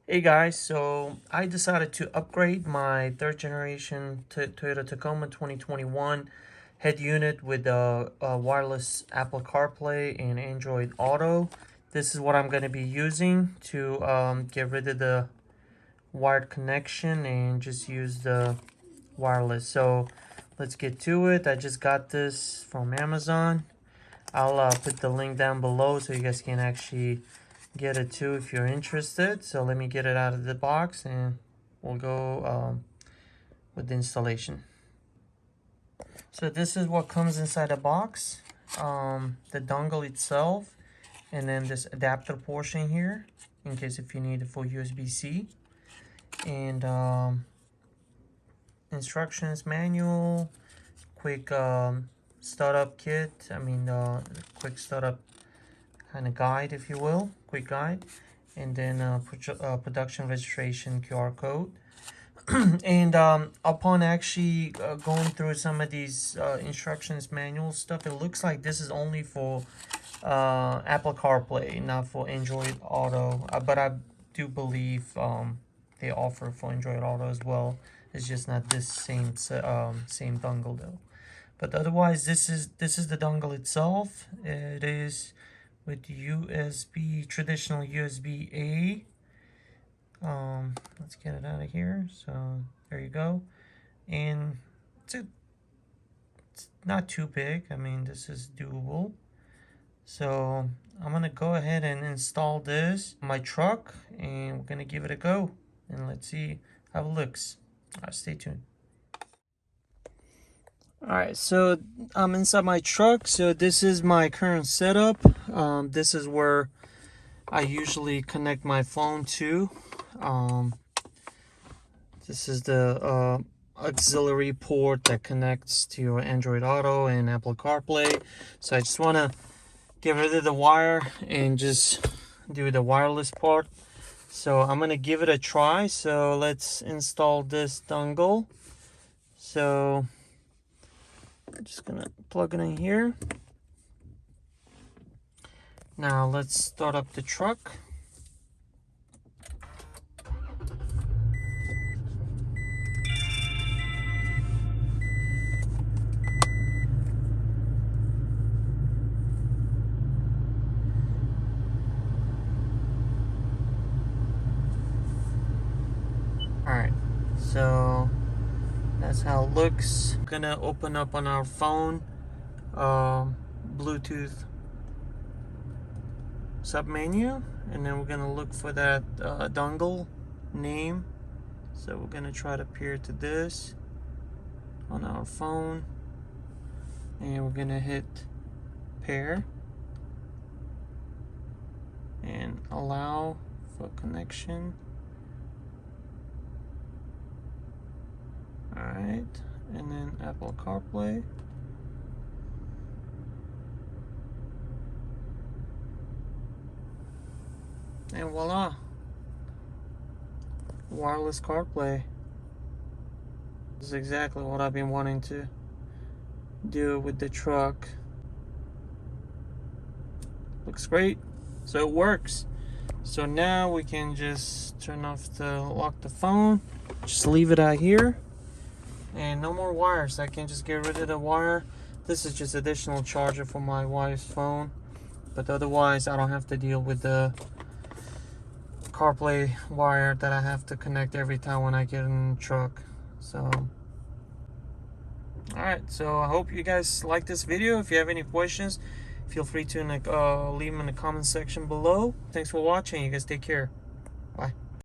Hey guys, so I decided to upgrade my third generation Toyota Tacoma 2021 head unit with wireless Apple CarPlay and Android Auto. This is what I'm going to be using to get rid of the wired connection and just use the wireless. So let's get to it. I just got this from Amazon. I'll put the link down below so you guys can actually get it too if you're interested. So let me get it out of the box and we'll go with the installation. So this is what comes inside the box, the dongle itself, and then this adapter portion here in case if you need it for USB-C, and instructions manual, quick startup kit, quick startup kind of guide, if you will, quick guide, and then production registration QR code. And upon actually going through some of these instructions manual stuff, it looks like this is only for Apple CarPlay, not for Android Auto, but I do believe they offer for Android Auto as well. It's just not this same dongle though. But otherwise, this is the dongle itself. It is with USB, traditional USB-A. Let's get it out of here. So there you go. And it's not too big. I mean, this is doable. So I'm gonna go ahead and install this on my truck, and we're gonna give it a go, and let's see how it looks. Stay tuned. Alright, so I'm inside my truck. So this is my current setup. This is where I usually connect my phone to. This is the auxiliary port that connects to your Android Auto and Apple CarPlay. So I just want to get rid of the wire and just do the wireless part. So I'm going to give it a try. So let's install this dongle. So I'm just going to plug it in here. Now let's start up the truck. Alright, so that's how it looks. I'm gonna open up on our phone Bluetooth submenu, and then we're gonna look for that dongle name. So we're gonna try to pair to this on our phone, and we're gonna hit pair and allow for connection. Alright, and then Apple CarPlay. And voila, wireless CarPlay. This is exactly what I've been wanting to do with the truck. Looks great, so it works. So now we can just turn off lock the phone, just leave it out here, and no more wires. I can just get rid of the wire. This is just additional charger for my wife's phone, but otherwise I don't have to deal with the CarPlay wire that I have to connect every time when I get in the truck. So alright, so I hope you guys like this video. If you have any questions, feel free to leave them in the comment section below. Thanks for watching. You guys take care. Bye.